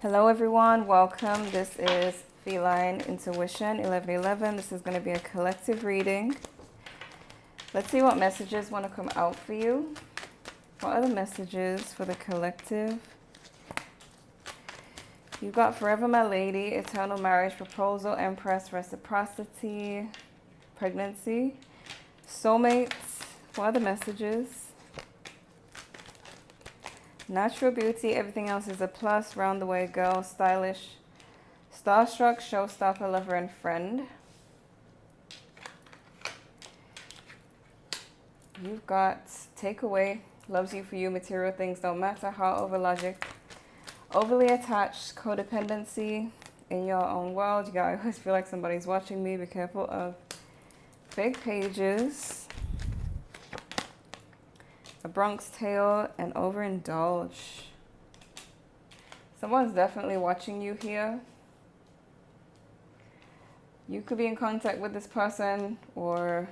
Hello everyone, welcome. This is Feline Intuition 1111. This is going to be a collective reading. Let's see what messages want to come out for you. What are the messages for the collective? You've got Forever My Lady, Eternal Marriage, Proposal, Empress, Reciprocity, Pregnancy, Soulmates. What are the messages? Natural beauty, everything else is a plus. Round the way girl, stylish, starstruck, showstopper, lover, and friend. You've got takeaway, loves you for you, material things don't matter, heart over logic, overly attached, codependency, in your own world. You got, I always feel like somebody's watching me. Be careful of fake pages. A Bronx Tale, and overindulge. Someone's definitely watching you here. You could be in contact with this person, or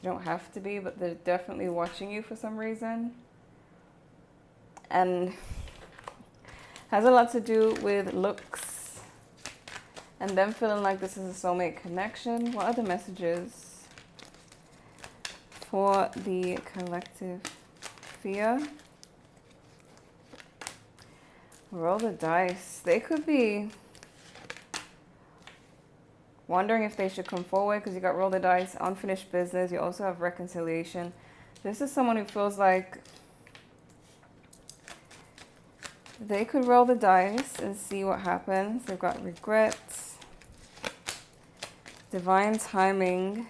you don't have to be, but they're definitely watching you for some reason. And has a lot to do with looks and them feeling like this is a soulmate connection. What are the messages for the collective? Fear. Roll the dice. They could be wondering if they should come forward because you got roll the dice, unfinished business. You also have reconciliation. This is someone who feels like they could roll the dice and see what happens. They've got regrets, divine timing,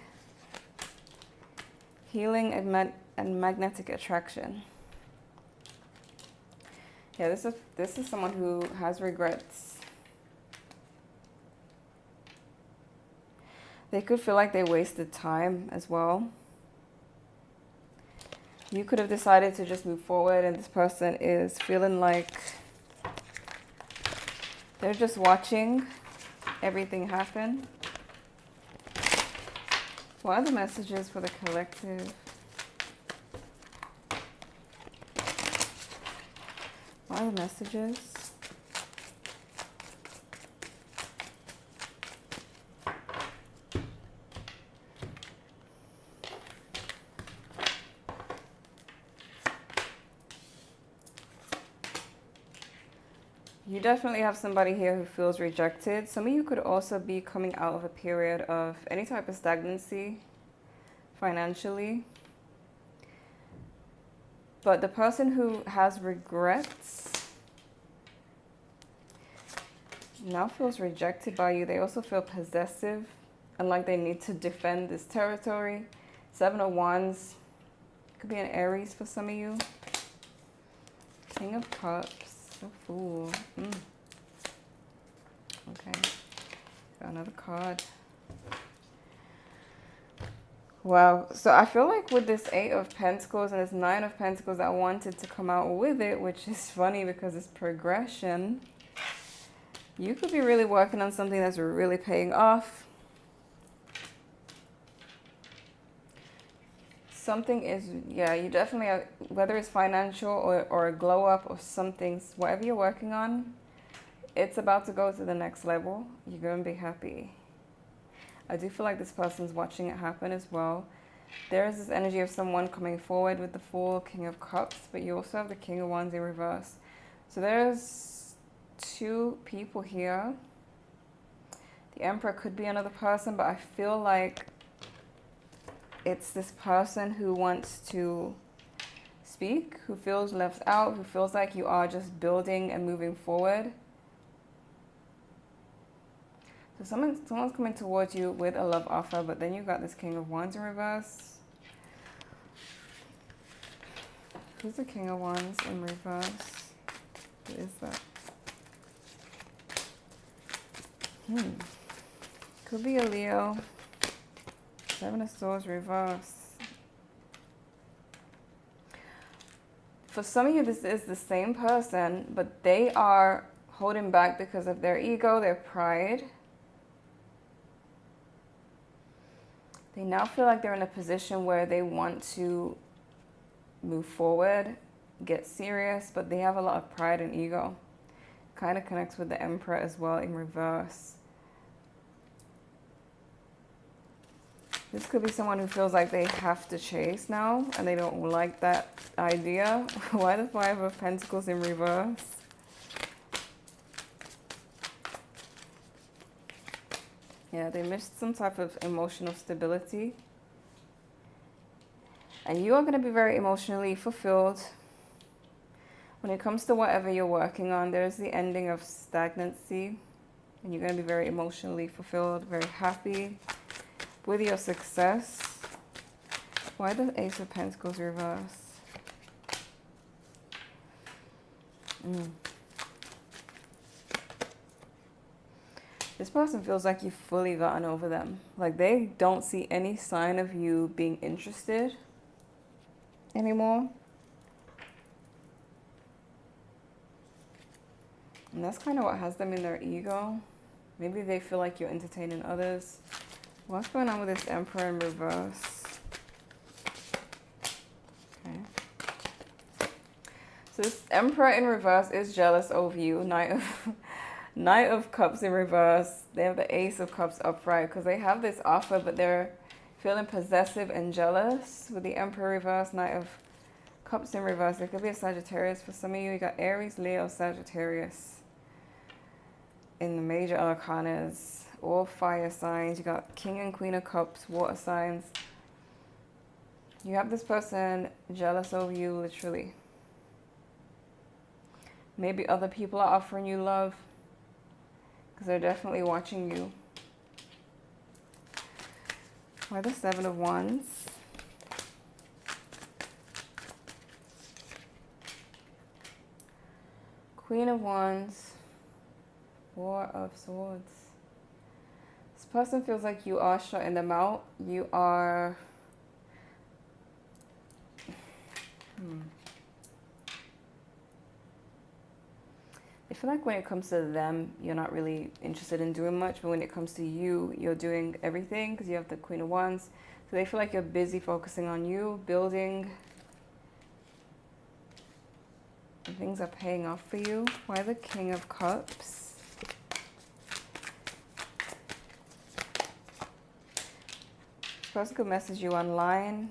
healing, and magnetic attraction. Yeah, this is someone who has regrets. They could feel like they wasted time as well. You could have decided to just move forward, and this person is feeling like they're just watching everything happen. What are the messages for the collective? What are the messages? You definitely have somebody here who feels rejected. Some of you could also be coming out of a period of any type of stagnancy financially. But the person who has regrets now feels rejected by you. They also feel possessive and like they need to defend this territory. 7 of Wands. Could be an Aries for some of you. King of Cups. A Fool. Okay. Got another card. Wow. So I feel like with this 8 of Pentacles and this 9 of Pentacles, I wanted to come out with it, which is funny because it's progression. You could be really working on something that's really paying off. Something is, yeah, you definitely have, whether it's financial or a glow up or something, whatever you're working on, it's about to go to the next level. You're going to be happy. I do feel like this person's watching it happen as well. There is this energy of someone coming forward with the Fool, King of Cups, but you also have the King of Wands in reverse. So there's 2 people here. The Emperor could be another person, but I feel like it's this person who wants to speak, who feels left out, who feels like you are just building and moving forward. So someone's coming towards you with a love offer, but then you've got this King of Wands in reverse. Who's the King of Wands in reverse? Who is that? Could be a Leo. 7 of Swords reverse. For some of you, this is the same person, but they are holding back because of their ego, their pride. They now feel like they're in a position where they want to move forward, get serious, but they have a lot of pride and ego. kind of connects with the Emperor as well in reverse. This could be someone who feels like they have to chase now and they don't like that idea. Why the Five of Pentacles in reverse? Yeah, they missed some type of emotional stability. And you are going to be very emotionally fulfilled. When it comes to whatever you're working on, there's the ending of stagnancy. And you're going to be very emotionally fulfilled, very happy with your success. Why the Ace of Pentacles reverse? This person feels like you've fully gotten over them. Like they don't see any sign of you being interested anymore. And that's kind of what has them in their ego. Maybe they feel like you're entertaining others. What's going on with this Emperor in reverse? Okay. So this Emperor in reverse is jealous of you. Knight of Cups in reverse. They have the Ace of Cups upright because they have this offer, but they're feeling possessive and jealous with the Emperor reverse, Knight of Cups in reverse. It could be a Sagittarius. For some of you, you got Aries, Leo, Sagittarius in the major arcanas. All fire signs. You got King and Queen of Cups, water signs. You have this person jealous of you, literally. Maybe other people are offering you love because they're definitely watching you. Why the Seven of Wands? Queen of Wands, Four of Swords. This person feels like you are shutting them out. You are... I feel like when it comes to them, you're not really interested in doing much. But when it comes to you, you're doing everything because you have the Queen of Wands. So they feel like you're busy focusing on you, building. And things are paying off for you. Why the King of Cups? This person could message you online.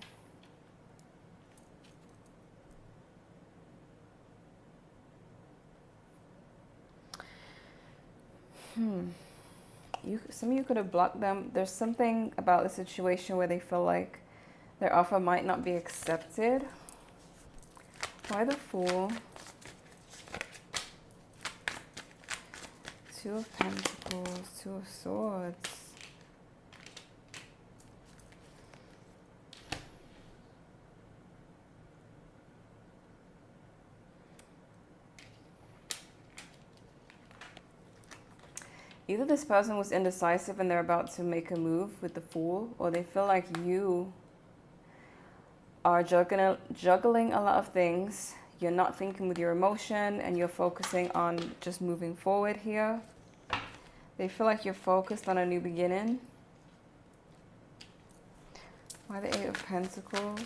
Some of you could have blocked them. There's something about the situation where they feel like their offer might not be accepted. Why the Fool? Two of Pentacles, Two of Swords. Either this person was indecisive and they're about to make a move with the Fool, or they feel like you are juggling a lot of things. You're not thinking with your emotion and you're focusing on just moving forward here. They feel like you're focused on a new beginning. Why the Eight of Pentacles?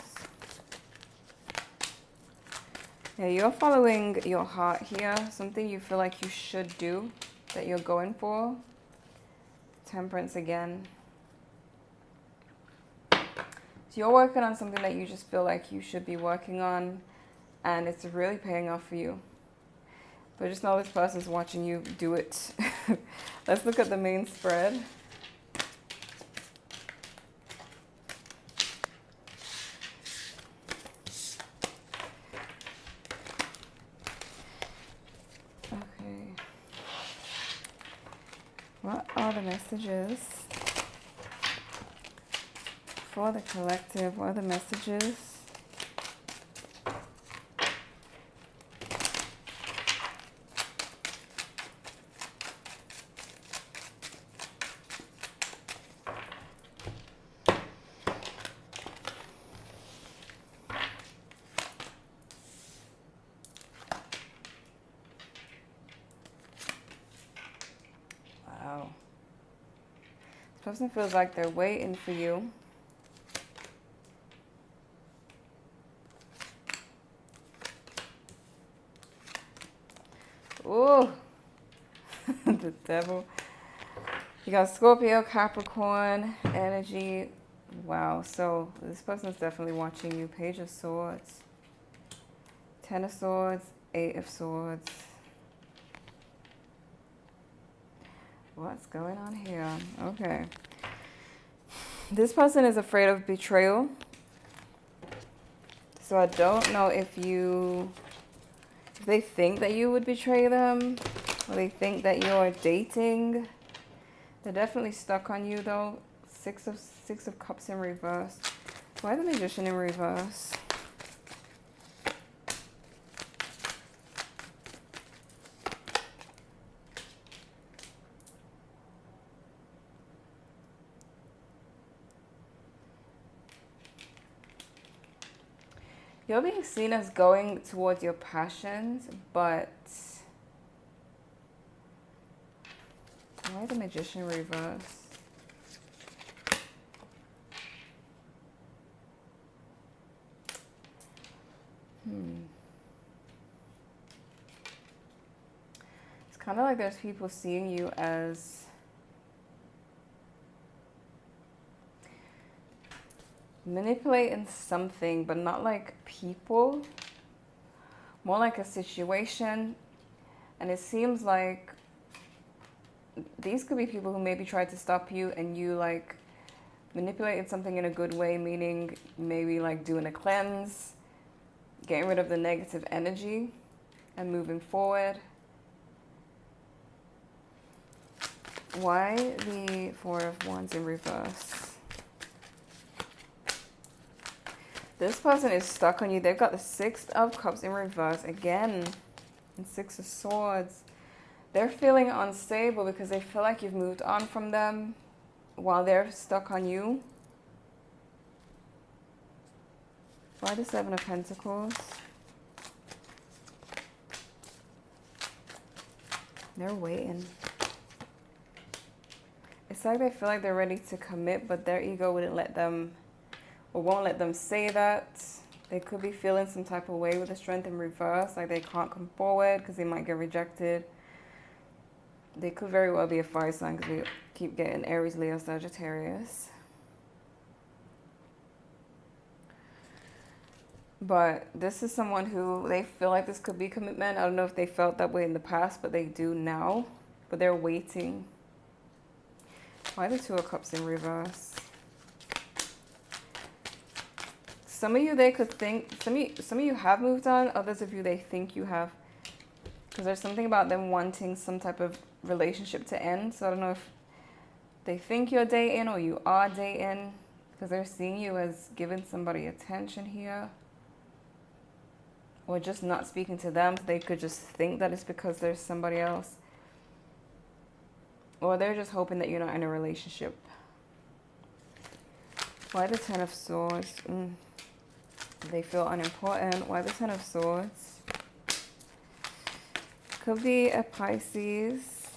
Yeah, you're following your heart here. Something you feel like you should do, that you're going for. Temperance again. So you're working on something that you just feel like you should be working on, and it's really paying off for you. But just know this person's watching you do it. Let's look at the main spread. What are the messages for the collective? What are the messages? This person feels like they're waiting for you. Ooh, The devil. You got Scorpio, Capricorn, energy. Wow, so this person's definitely watching you. Page of Swords, Ten of Swords, Eight of Swords. What's going on here? Okay. This person is afraid of betrayal. So I don't know if they think that you would betray them, or they think that you're dating. They're definitely stuck on you though. Six of Cups in reverse. Why the Magician in reverse? You're being seen as going towards your passions, but why the Magician reverse? It's kind of like there's people seeing you as manipulating something, but not like people, more like a situation. And it seems like these could be people who maybe tried to stop you, and you like manipulated something in a good way, meaning maybe like doing a cleanse, getting rid of the negative energy and moving forward. Why the Four of Wands in reverse? This person is stuck on you. They've got the Six of Cups in reverse again, and Six of Swords. They're feeling unstable because they feel like you've moved on from them while they're stuck on you. Why the Seven of Pentacles? They're waiting. It's like they feel like they're ready to commit, but their ego wouldn't let them, or won't let them say that. They could be feeling some type of way with the Strength in reverse, like they can't come forward because they might get rejected. They could very well be a fire sign because we keep getting Aries, Leo, Sagittarius. But this is someone who they feel like this could be commitment. I don't know if they felt that way in the past, but they do now. But they're waiting. Why the Two of Cups in reverse? Some of you, they could think, some of you have moved on. Others of you, they think you have. Because there's something about them wanting some type of relationship to end. So I don't know if they think you're dating or you are dating. Because they're seeing you as giving somebody attention here. Or just not speaking to them. They could just think that it's because there's somebody else. Or they're just hoping that you're not in a relationship. Why the Ten of Swords? They feel unimportant. Why the Ten of Swords? Could be a Pisces.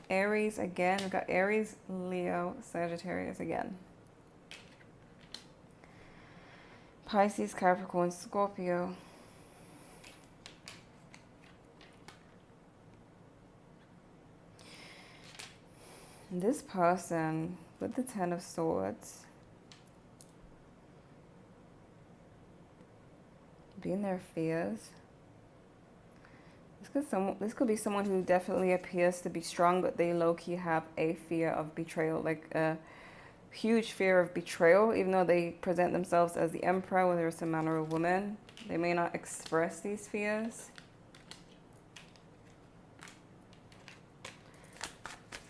Aries again. We've got Aries, Leo, Sagittarius again. Pisces, Capricorn, Scorpio. This person with the Ten of Swords, being their fears. This could be someone who definitely appears to be strong, but they low-key have a fear of betrayal, like a huge fear of betrayal, even though they present themselves as the Emperor, whether it's a man or a woman. They may not express these fears.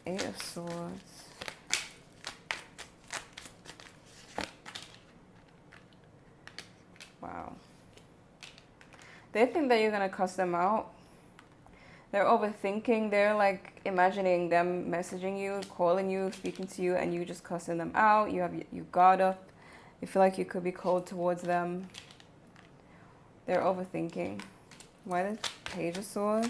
Eight of Swords. Wow. They think that you're going to cuss them out. They're overthinking. They're like imagining them messaging you, calling you, speaking to you, and you just cussing them out. You have your guard up. You feel like you could be cold towards them. They're overthinking. Why the Page of Swords?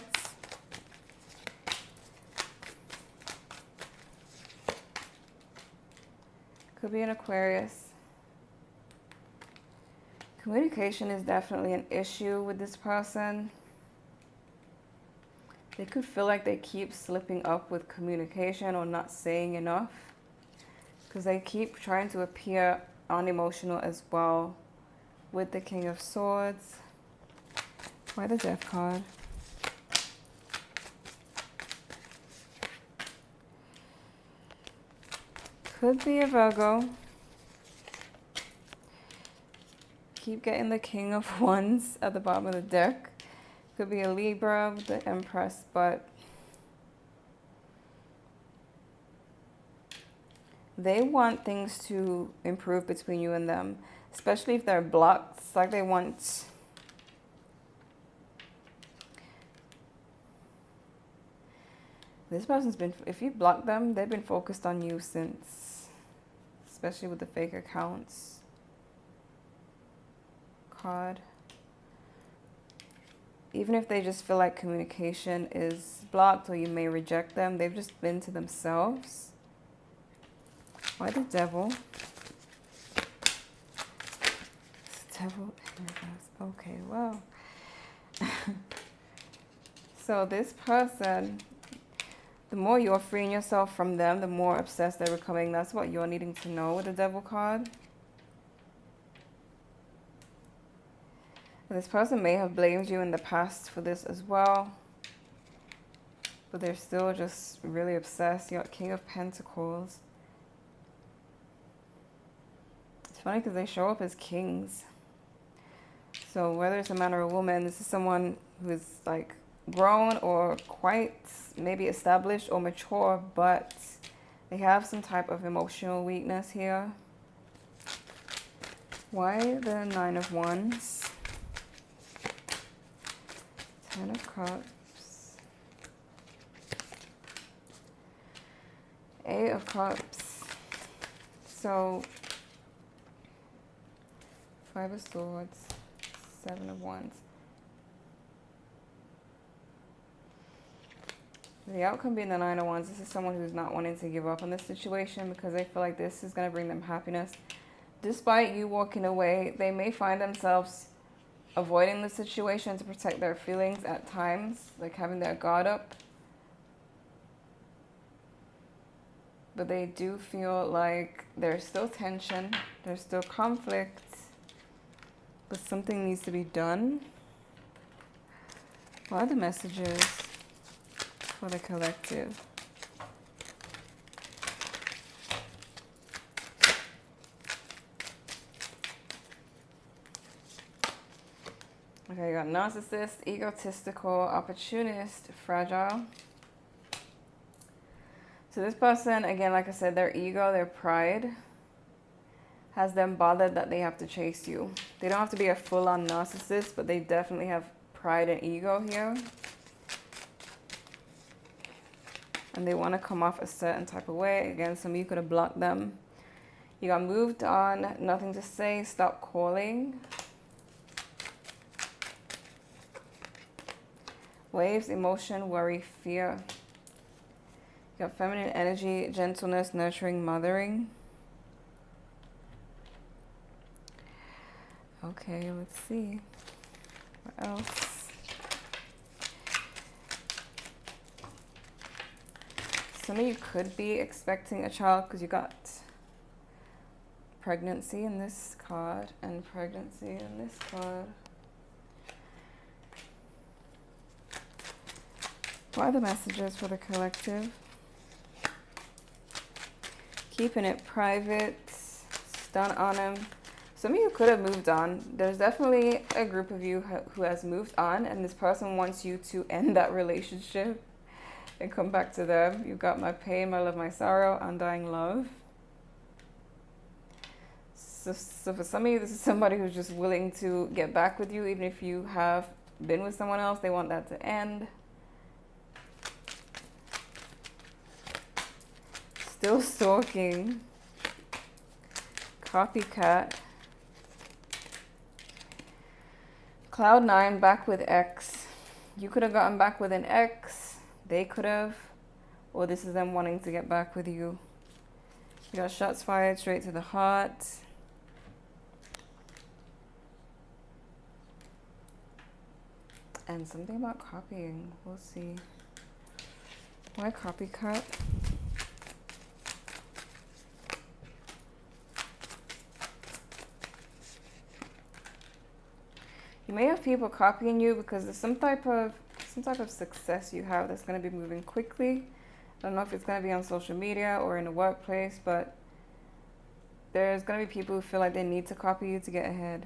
Could be an Aquarius. Communication is definitely an issue with this person. They could feel like they keep slipping up with communication or not saying enough, because they keep trying to appear unemotional as well with the King of Swords. Why the Death card? Could be a Virgo. Keep getting the King of Wands at the bottom of the deck. Could be a Libra with the Empress, but they want things to improve between you and them, especially if they're blocked. It's like they want... This person's been, if you block them, they've been focused on you since, especially with the fake accounts card. Even if they just feel like communication is blocked or you may reject them, they've just been to themselves. Why the Devil? Devil. Okay, well. So this person, the more you're freeing yourself from them, the more obsessed they're becoming. That's what you're needing to know with the Devil card. And this person may have blamed you in the past for this as well, but they're still just really obsessed. You got King of Pentacles. It's funny because they show up as kings. So whether it's a man or a woman, this is someone who is like grown or quite maybe established or mature, but they have some type of emotional weakness here. Why the Nine of Wands? Ten of Cups. Eight of Cups. So Five of Swords. Seven of Wands. The outcome being the Nine of Wands, this is someone who's not wanting to give up on this situation because they feel like this is going to bring them happiness. Despite you walking away, they may find themselves avoiding the situation to protect their feelings at times, like having their guard up. But they do feel like there's still tension, there's still conflict, but something needs to be done. What are the messages for the collective? Okay, you got narcissist, egotistical, opportunist, fragile. So this person, again, like I said, their ego, their pride has them bothered that they have to chase you. They don't have to be a full-on narcissist, but they definitely have pride and ego here. And they want to come off a certain type of way. Again, some of you could have blocked them. You got moved on, nothing to say, stop calling. Waves, emotion, worry, fear. You got feminine energy, gentleness, nurturing, mothering. Okay, let's see. What else? Some of you could be expecting a child because you got pregnancy in this card and pregnancy in this card. What are the messages for the collective? Keeping it private, stun on him. Some of you could have moved on. There's definitely a group of you who has moved on, and this person wants you to end that relationship and come back to them. You've got my pain, my love, my sorrow, undying love. So for some of you, this is somebody who's just willing to get back with you, even if you have been with someone else. They want that to end. Still stalking. Copycat. Cloud 9, back with X. You could have gotten back with an ex. They could have. Or this is them wanting to get back with you. You got shots fired straight to the heart. And something about copying. We'll see. Why copycat? You may have people copying you because there's some type of success you have that's going to be moving quickly. I don't know if it's going to be on social media or in the workplace, but there's going to be people who feel like they need to copy you to get ahead.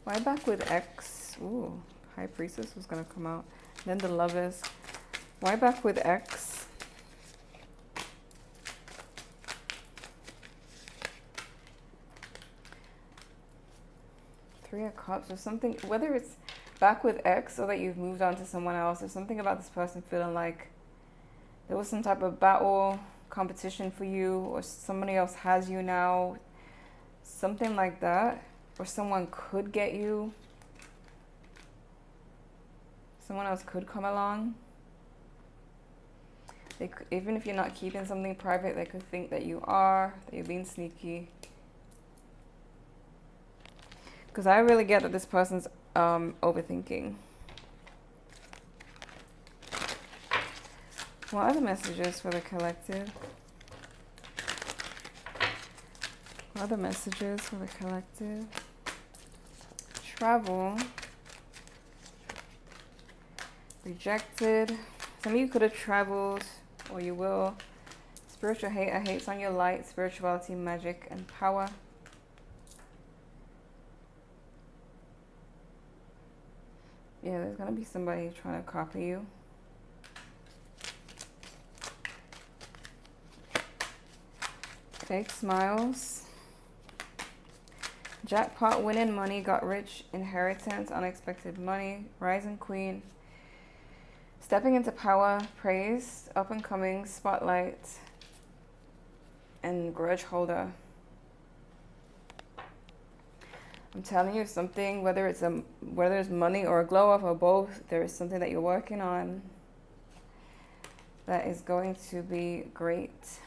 Why back with X? Ooh, High Priestess was going to come out. Then the Lovers. Why back with X? Three of Cups or something. Whether it's back with X or that you've moved on to someone else, there's something about this person feeling like there was some type of battle, competition for you, or somebody else has you now. Something like that. Or someone could get you. Someone else could come along. Even if you're not keeping something private, they could think that you are, that you're being sneaky. Because I really get that this person's overthinking. What are the messages for the collective? What are the messages for the collective? Travel. Rejected. Some of you could have traveled, or you will. Spiritual hate. A hate's on your light. Spirituality, magic, and power. Yeah, there's going to be somebody trying to copy you. Fake smiles. Jackpot, winning money, got rich, inheritance, unexpected money, rising queen, stepping into power, praise, up and coming, spotlight, and grudge holder. I'm telling you something, whether it's money or a glow up or both, there is something that you're working on that is going to be great.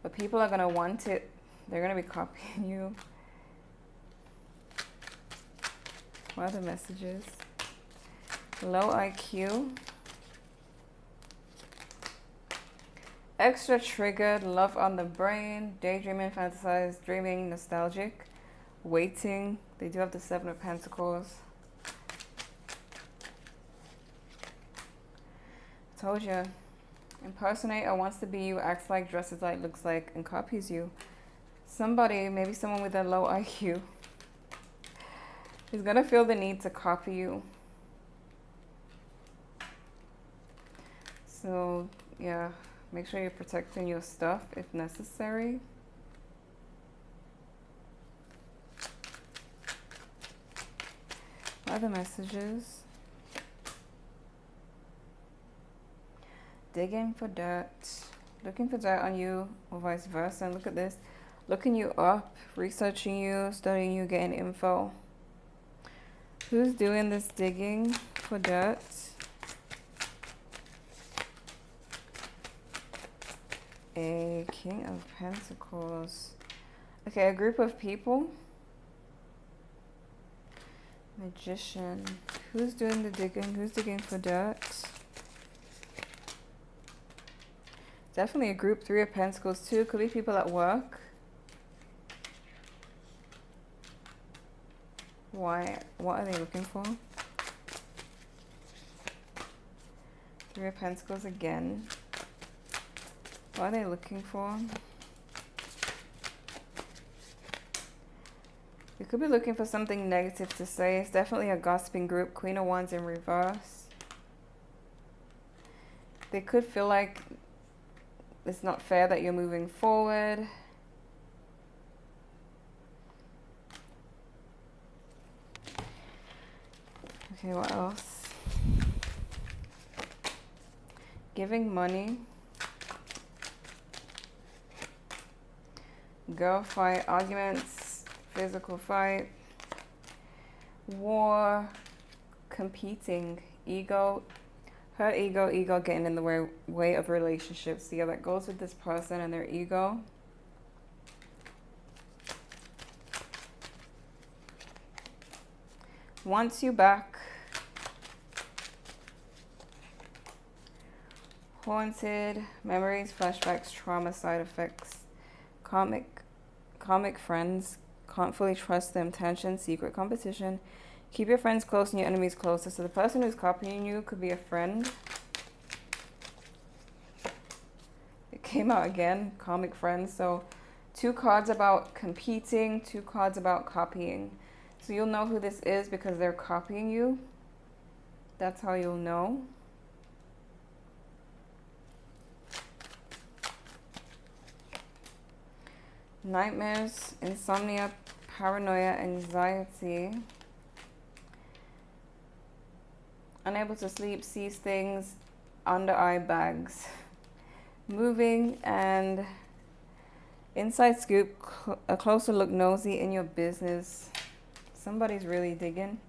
But people are going to want it. They're going to be copying you. What are the messages? Low IQ. Extra triggered, love on the brain, daydreaming, fantasize, dreaming, nostalgic, waiting. They do have the Seven of Pentacles. Told you. Impersonator wants to be you, acts like, dresses like, looks like, and copies you. Somebody, maybe someone with a low IQ, is going to feel the need to copy you. So, yeah, make sure you're protecting your stuff if necessary. Other messages. Digging for dirt. Looking for dirt on you or vice versa. And look at this. Looking you up, researching you, studying you, getting info. Who's doing this digging for dirt? A King of Pentacles. Okay, a group of people. Magician. Who's doing the digging? Who's digging for dirt? Definitely a group. Three of Pentacles too. Could be people at work. Why? What are they looking for? Three of Pentacles again. What are they looking for? You could be looking for something negative to say. It's definitely a gossiping group. Queen of Wands in reverse. They could feel like it's not fair that you're moving forward. Okay, what else? Giving money. Girl fight, arguments, physical fight, war, competing, ego, her ego getting in the way of relationships. See how that goes with this person and their ego. Wants you back. Haunted, memories, flashbacks, trauma, side effects, comic friends, can't fully trust them, tension, secret competition. Keep your friends close and your enemies closer. So the person who's copying you could be a friend. It came out again, comic friends. So 2 cards about competing, 2 cards about copying. So you'll know who this is because they're copying you. That's how you'll know. Nightmares, insomnia, paranoia, anxiety. Unable to sleep, sees things, under eye bags. Moving and inside scoop, a closer look, nosy in your business. Somebody's really digging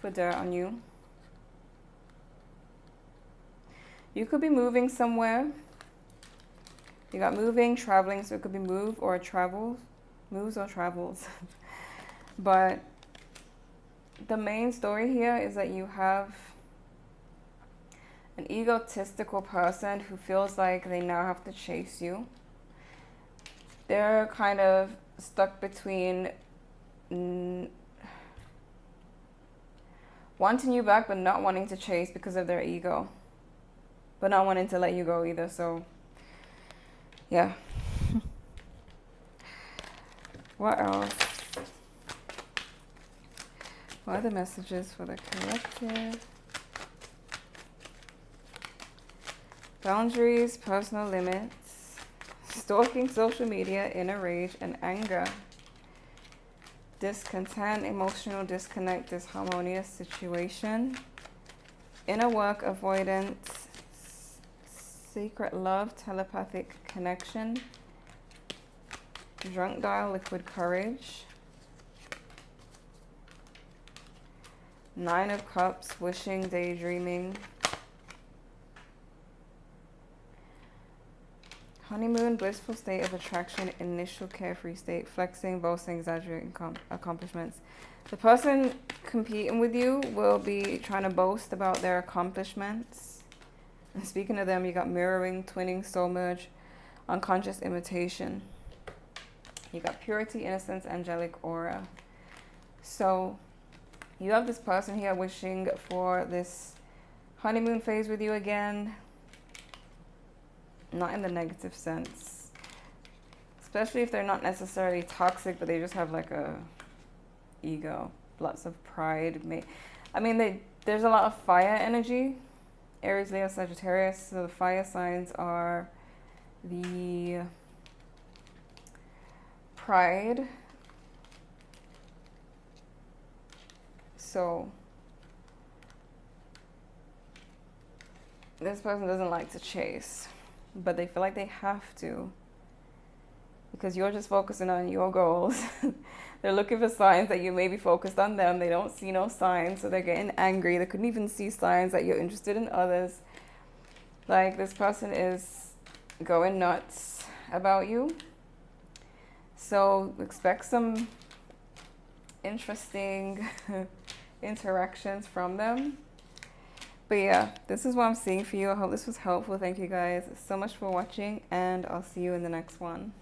for dirt on you. You could be moving somewhere. You got moving, traveling, so it could be move or travels. Moves or travels. But the main story here is that you have an egotistical person who feels like they now have to chase you. They're kind of stuck between wanting you back but not wanting to chase because of their ego, but not wanting to let you go either. So yeah. What else? What are the messages for the collective? Boundaries, personal limits, stalking social media, inner rage and anger, discontent, emotional disconnect, disharmonious situation, inner work, avoidance, secret love, telepathic connection, drunk dial, liquid courage, 9 of cups, wishing, daydreaming, honeymoon, blissful state of attraction, initial carefree state, flexing, boasting, exaggerating accomplishments. The person competing with you will be trying to boast about their accomplishments. And speaking of them, you got mirroring, twinning, soul merge, unconscious imitation. You got purity, innocence, angelic aura. So you have this person here wishing for this honeymoon phase with you again. Not in the negative sense. Especially if they're not necessarily toxic, but they just have like a ego. Lots of pride. I mean, there's a lot of fire energy. Aries, Leo, Sagittarius. So the fire signs are the pride. So this person doesn't like to chase, but they feel like they have to because you're just focusing on your goals. They're looking for signs that you may be focused on them. They don't see no signs, so they're getting angry. They couldn't even see signs that you're interested in others. Like, this person is going nuts about you. So expect some interesting interactions from them. But yeah, this is what I'm seeing for you. I hope this was helpful. Thank you guys so much for watching, and I'll see you in the next one.